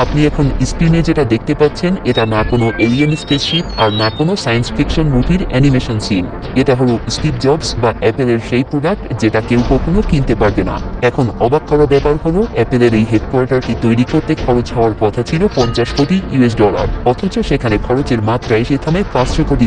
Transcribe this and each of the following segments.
আপনি এখন স্ক্রিনে যেটা দেখতে পাচ্ছেন এটা না কোনো এলিয়েন স্পেসশিপ আর না কোনো সায়েন্স ফিকশন মুভির অ্যানিমেশন সিন। এটা হলো স্টিভ জবস বা অ্যাপেলের সেই প্রোডাক্ট যেটা কেউ কখনো কিনতে পারবে না। এখন অবাক করা ব্যাপার হলো অ্যাপেলের এই হেডকোয়ার্টারটি তৈরি করতে খরচ হওয়ার কথা ছিল $50 কোটি, অথচ সেখানে খরচের মাত্রা এসে থামে $500 কোটি।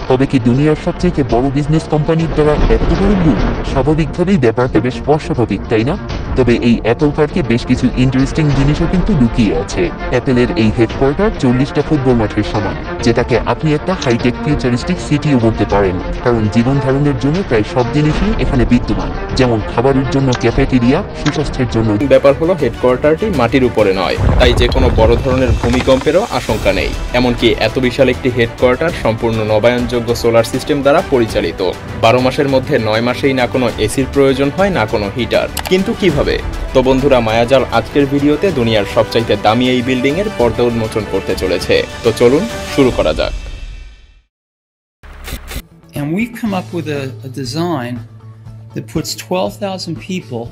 তবে কি দুনিয়ার সবচেয়ে বড় বিজনেস কোম্পানির দ্বারা এত বড় ভুল? স্বাভাবিকভাবেই ব্যাপারটা বেশ স্পর্শকাতর, তাই না? তবে এই অ্যাপল পার্কে বেশ কিছু ইন্টারেস্টিং জিনিসও কিন্তু লুকিয়ে আছে। অ্যাপেলের এই হেডকোয়ার্টার 40টা ফুটবল মাঠের সমান, যেটাকে আপনি একটা হাইটেক ফিউচারিস্টিক সিটিও বলতে পারেন, কারণ জীবন ধারণের জন্য প্রায় সব জিনিসই এখানে বিদ্যমান, যেমন খাবারের জন্য ক্যাফেটেরিয়া, সুস্বাস্থ্যের জন্য। ব্যাপার হলো হেডকোয়ার্টারটি মাটির উপরে নয়, তাই যে কোনো বড় ধরনের ভূমিকম্পেরও আশঙ্কা নেই। এমনকি এত বিশাল একটি হেডকোয়ার্টার সম্পূর্ণ নবায়নযোগ্য সোলার সিস্টেম দ্বারা পরিচালিত। 12 মাসের মধ্যে 9 মাসেই না কোনো এসির প্রয়োজন হয়, না কোনো হিটার। কিন্তু কিভাবে? তো বন্ধুরা, মায়াজাল আজকের ভিডিওতে দুনিয়ার সবচাইতে দামি এই বিল্ডিং এর পর্দা উন্মোচন করতে চলেছে। তো চলুন শুরু করা যাক। And we've come up with a design that puts 12,000 people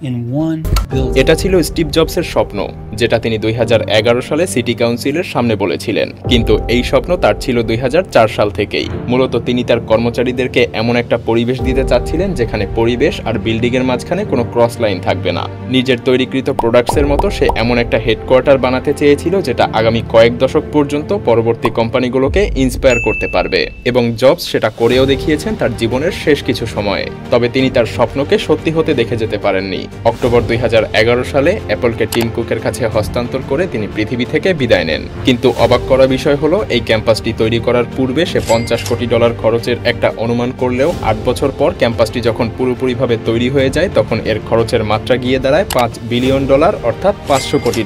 in one building. এটা ছিল স্টিভ জবসের স্বপ্ন, যেটা তিনি 2011 সালে সিটি কাউন্সিলের সামনে বলেছিলেন। কিন্তু এই স্বপ্ন তার ছিল 2004 সাল থেকেই। মূলত তিনি তার কর্মচারীদেরকে এমন একটা পরিবেশ দিতে চাচ্ছিলেন যেখানে পরিবেশ আর বিল্ডিং এর মাঝখানে কোনো ক্রস লাইন থাকবে না। নিজের তৈরিকৃত প্রোডাক্টসের মতো সে এমন একটা হেডকোয়ার্টার বানাতে চেয়েছিল যেটা আগামী কয়েক দশক পর্যন্ত পরবর্তী কোম্পানিগুলোকে ইন্সপায়ার করতে পারবে, এবং জবস সেটা করেও দেখিয়েছেন তার জীবনের শেষ কিছু সময়ে। তবে তিনি তার স্বপ্নকে সত্যি হতে দেখে যেতে পারেননি। অক্টোবর 2011 সালে অ্যাপলকে টিম কুকের কাছে হস্তান্তর করে তিনি পৃথিবী থেকে বিদায় নেন। কিন্তু অবাক করা বিষয় হলো, এই ক্যাম্পাসটি তৈরি করার পূর্বে সে $50 কোটি খরচের একটা অনুমান করলেও 8 বছর পর ক্যাম্পাসটি যখন পুরোপুরিভাবে তৈরি হয়ে যায় তখন এর খরচের মাত্রা গিয়ে দাঁড়ায় $5 বিলিয়ন, অর্থাৎ $500 কোটি।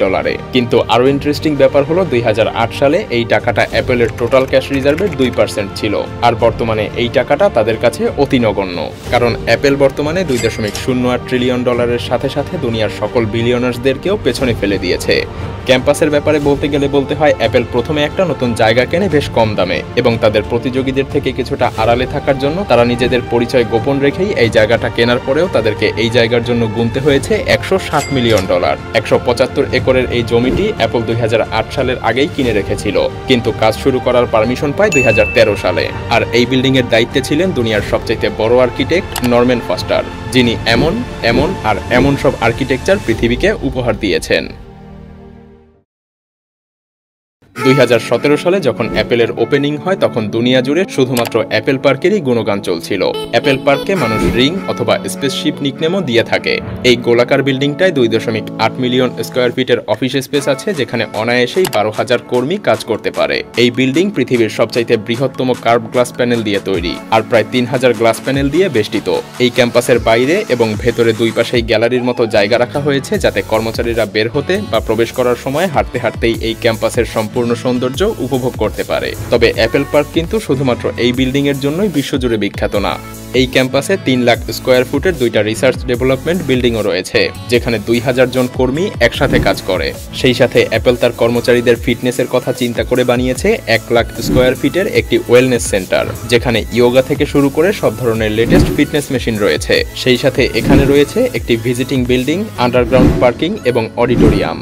কিন্তু আরও ইন্টারেস্টিং ব্যাপার হলো 2008 সালে এই টাকাটা অ্যাপলের টোটাল ক্যাশ রিজার্ভের 2% ছিল, আর বর্তমানে এই টাকাটা তাদের কাছে অতি নগণ্য। কারণ অ্যাপেল বর্তমানে $2.08 ট্রিলিয়ন সাথে সাথে দুনিয়ার সকল বিলিয়নার্সদেরকেও পেছনে ফেলে দিয়েছে। ক্যাম্পাসের ব্যাপারে বলতে গেলে বলতে হয়, অ্যাপেল প্রথমে একটা নতুন জায়গা কেনে বেশ কম দামে, এবং তাদের প্রতিযোগীদের থেকে কিছুটা আড়ালে থাকার জন্য তারা নিজেদের পরিচয় গোপন রেখেই এই জায়গাটা কেনার পরেও তাদেরকে এই জায়গার জন্য গুনতে হয়েছে $160 মিলিয়ন। 175 একরের এই জমিটি অ্যাপল 2008 সালের আগেই কিনে রেখেছিল, কিন্তু কাজ শুরু করার পারমিশন পায় 2013 সালে। আর এই বিল্ডিং এর দায়িত্বে ছিলেন দুনিয়ার সবচেয়ে বড় আর্কিটেক্ট নরম্যান ফস্টার, যিনি এমন আর এমন সব আর্কিটেকচার পৃথিবীকে উপহার দিয়েছেন। 2017 সালে যখন অ্যাপেলের ওপেনিং হয় তখন দুনিয়া জুড়ে শুধুমাত্র অ্যাপেল পার্কেরই গুণগান চলছিল। অ্যাপেল পার্ককে মানুষ রিং অথবা স্পেসশিপ নিকনেমও দিয়ে থাকে। এই গোলাকার বিল্ডিংটায় 2.8 মিলিয়ন স্কোয়ার ফিটের অফিস স্পেস আছে, যেখানে অনায়াসেই 12,000 কর্মী কাজ করতে পারে। এই বিল্ডিং পৃথিবীর সবচাইতে বৃহত্তম কার্ভ গ্লাস প্যানেল দিয়ে তৈরি, আর প্রায় 3000 গ্লাস প্যানেল দিয়ে বেষ্টিত। এই ক্যাম্পাসের বাইরে এবং ভেতরে দুই পাশেই গ্যালারির মতো জায়গা রাখা হয়েছে, যাতে কর্মচারীরা বের হতে বা প্রবেশ করার সময় হাঁটতে হাঁটতেই এই ক্যাম্পাসের সম্পূর্ণ সৌন্দর্য উপভোগ করতে পারে। তবে অ্যাপেল পার্ক কিন্তু শুধুমাত্র এই বিল্ডিং এর জন্যই বিশ্বজুড়ে বিখ্যাত না। এই ক্যাম্পাসে 3 লাখ স্কোয়ার ফুটের 2টা রিসার্চ ডেভেলপমেন্ট বিল্ডিংও রয়েছে, যেখানে 2000 জন কর্মী একসাথে কাজ করে। সেই সাথে অ্যাপেল তার কর্মচারীদের ফিটনেসের কথা চিন্তা করে বানিয়েছে 1 লাখ স্কোয়ার ফিটের একটি ওয়েলনেস সেন্টার, যেখানে ইয়োগা থেকে শুরু করে সব ধরনের লেটেস্ট ফিটনেস মেশিন রয়েছে। সেই সাথে এখানে রয়েছে একটি ভিজিটিং বিল্ডিং, আন্ডারগ্রাউন্ড পার্কিং এবং অডিটোরিয়াম।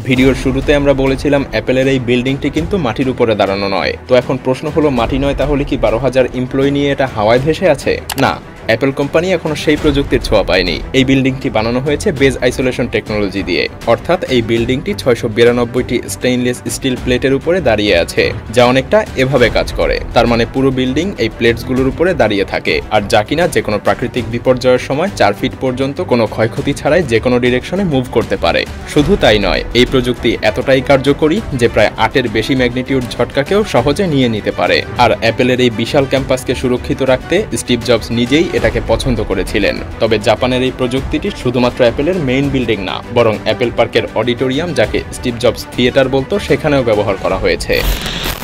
ভিডিওর শুরুতে আমরা বলেছিলাম অ্যাপেলের এই বিল্ডিংটি কিন্তু মাটির উপরে দাঁড়ানো নয়। তো এখন প্রশ্ন হলো, মাটি নয় তাহলে কি 12,000 এমপ্লয়ি নিয়ে এটা হাওয়ায় ভেসে আছে? না, অ্যাপেল কোম্পানি এখনো সেই প্রযুক্তির ছোঁয়া পায়নি। এই বিল্ডিংটি বানানো হয়েছে বেজ আইসোলেশন টেকনোলজি দিয়ে, অর্থাৎ এই বিল্ডিংটি 692টি স্টেইনলেস স্টিল প্লেটের উপরে দাঁড়িয়ে আছে, যা অনেকটা এভাবে কাজ করে। তার মানে পুরো বিল্ডিং এই প্লেটসগুলোর উপরে দাঁড়িয়ে থাকে, আর যা কিনা যে কোনো প্রাকৃতিক বিপর্যয়ের সময় 4 ফিট পর্যন্ত কোনো ক্ষয়ক্ষতি ছাড়াই যে কোনো ডিরেকশনে মুভ করতে পারে। শুধু তাই নয়, এই প্রযুক্তি এতটাই কার্যকরী যে প্রায় 8-এর বেশি ম্যাগনিটিউড ঝটকাকেও সহজে নিয়ে নিতে পারে। আর অ্যাপেলের এই বিশাল ক্যাম্পাসকে সুরক্ষিত রাখতে স্টিভ জবস নিজেই এটাকে পছন্দ করেছিলেন। তবে জাপানের এই প্রযুক্তিটি শুধুমাত্র অ্যাপেলের মেইন বিল্ডিং না, বরং অ্যাপেল পার্কের অডিটোরিয়াম, যাকে স্টিভ জবস থিয়েটার বলতো, সেখানেও ব্যবহার করা হয়েছে।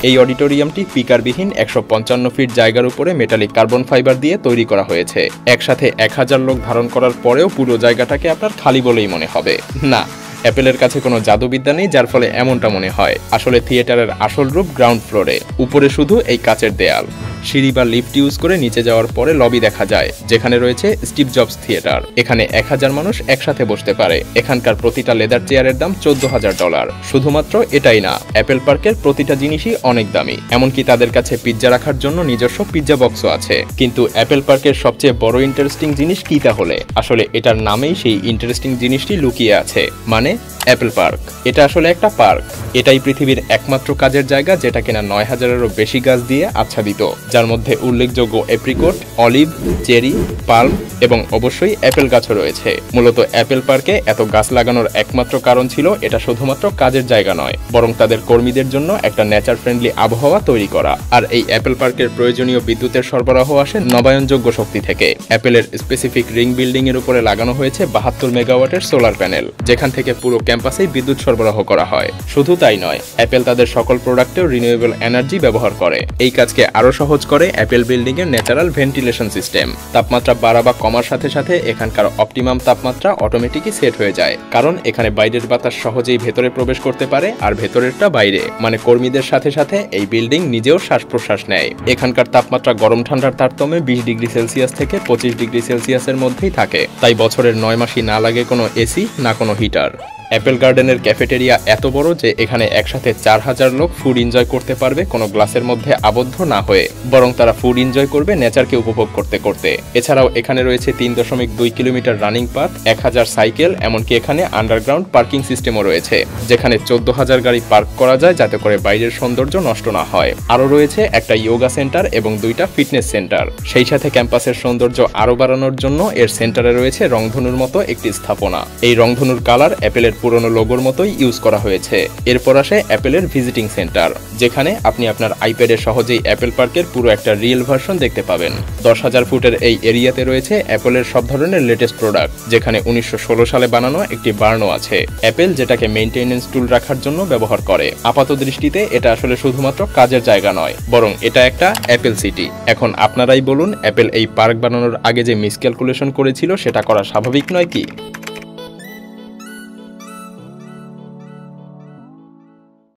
এই অডিটোরিয়ামটি স্পিকারবিহীন 155 ফিট জায়গার উপরে মেটালিক কার্বন ফাইবার দিয়ে তৈরি করা হয়েছে। একসাথে 1000 লোক ধারণ করার পরেও পুরো জায়গাটাকে আপনার খালি বলেই মনে হবে না। অ্যাপেলের কাছে কোনো জাদুবিদ্যা নেই যার ফলে এমনটা মনে হয়। আসলে থিয়েটারের আসল রূপ গ্রাউন্ড ফ্লোরে, উপরে শুধু এই কাচের দেয়াল। সিঁড়ি বা লিফট ইউজ করে নিচে যাওয়ার পরে লবি দেখা যায়, যেখানে রয়েছে স্টিভ জবস থিয়েটার। এখানে 1000 মানুষ একসাথে বসতে পারে। এখানকার প্রতিটা লেদার চেয়ারের দাম $14,000। শুধুমাত্র এটাই না, অ্যাপেল পার্কের প্রতিটা জিনিসই অনেক দামি। এমনকি তাদের কাছে পিৎজা রাখার জন্য নিজস্ব পিৎজা বক্সও আছে। কিন্তু অ্যাপেল পার্কের সবচেয়ে বড় ইন্টারেস্টিং জিনিস কি তাহলে? আসলে এটার নামেই সেই ইন্টারেস্টিং জিনিসটি লুকিয়ে আছে, মানে অ্যাপেল পার্ক। এটা আসলে একটা পার্ক। এটাই পৃথিবীর একমাত্র কাজের জায়গা যেটা কিনা 9000-এরও বেশি গাছ দিয়ে আচ্ছাদিত, যার মধ্যে উল্লেখযোগ্য এপ্রিকট, অলিভ, চেরি, পাল্ম এবং অবশ্যই অ্যাপেল গাছও রয়েছে। মূলত অ্যাপেল পার্কে এত গাছ লাগানোর একমাত্র কারণ ছিল এটা শুধুমাত্র কাজের জায়গা নয়, বরং তাদের কর্মীদের জন্য একটা নেচার ফ্রেন্ডলি আবহাওয়া তৈরি করা। আর এই অ্যাপেল পার্কের প্রয়োজনীয় বিদ্যুতের সরবরাহ আসে নবায়নযোগ্য শক্তি থেকে। অ্যাপেলের স্পেসিফিক রিং বিল্ডিং এর উপরে লাগানো হয়েছে 72 মেগাওয়াটের সোলার প্যানেল, যেখান থেকে পুরো ক্যাম্পাসেই বিদ্যুৎ সরবরাহ করা হয়। শুধু তাই নয়, অ্যাপেল তাদের সকল প্রোডাক্টেও রিনিউয়েবল এনার্জি ব্যবহার করে। এই কাজকে আরো সহজ করে অ্যাপেল বিল্ডিং এর ন্যাচারাল ভেন্টিলেশন সিস্টেম। তাপমাত্রা বাড়া বা কমার সাথে সাথে এখানকার অপটিমাম তাপমাত্রা অটোমেটিকই সেট হয়ে যায়, কারণ এখানে বাইরের বাতাস সহজেই ভেতরে প্রবেশ করতে পারে আর ভেতরেরটা বাইরে, মানে কর্মীদের সাথে সাথে এই বিল্ডিং নিজেও শ্বাস প্রশ্বাস নেয়। এখানকার তাপমাত্রা গরম ঠান্ডার তারতম্যে 20 ডিগ্রি সেলসিয়াস থেকে 25 ডিগ্রি সেলসিয়াসের মধ্যেই থাকে, তাই বছরের 9 মাসই না লাগে কোনো এসি না কোনো হিটার। অ্যাপেল গার্ডেনের ক্যাফেটেরিয়া এত বড় যে এখানে একসাথে 4000 লোক ফুড এনজয় করতে পারবে কোনো গ্লাসের মধ্যে আবদ্ধ না হয়ে, বরং তারা ফুড এনজয় করবে নেচারকে উপভোগ করতে করতে। এছাড়াও এখানে রয়েছে 3.2 কিলোমিটার রানিং পাথ, 1000 সাইকেল, এমনকি এখানে আন্ডারগ্রাউন্ড পার্কিং সিস্টেমও রয়েছে, যেখানে 14000 গাড়ি পার্ক করা যায় যাতে করে বাইরের সৌন্দর্য নষ্ট না হয়। আরও রয়েছে একটা ইয়োগা সেন্টার এবং 2টা ফিটনেস সেন্টার। সেই সাথে ক্যাম্পাসের সৌন্দর্য আরও বাড়ানোর জন্য এর সেন্টারে রয়েছে রংধনুর মতো একটি স্থাপনা। এই রংধনুর কালার অ্যাপেলের পুরনো লোগোর মতোই ইউজ করা হয়েছে। এরপর আসে অ্যাপেলের ভিজিটিং সেন্টার, যেখানে আপনি আপনার আইপ্যাডে সহজেই অ্যাপেল পার্কের পুরো একটা রিয়েল ভার্সন দেখতে পাবেন। 10,000 ফুটের এই এরিয়াতে রয়েছে অ্যাপেলের সব ধরনের লেটেস্ট প্রোডাক্ট, যেখানে 1916 সালে বানানো একটি বার্নও আছে। অ্যাপেল যেটাকে মেইনটেনেন্স টুল রাখার জন্য ব্যবহার করে। আপাত দৃষ্টিতে এটা আসলে শুধুমাত্র কাজের জায়গা নয়, বরং এটা একটা অ্যাপেল সিটি। এখন আপনারাই বলুন, অ্যাপেল এই পার্ক বানানোর আগে যে মিসক্যালকুলেশন করেছিল সেটা করা স্বাভাবিক নয় কি?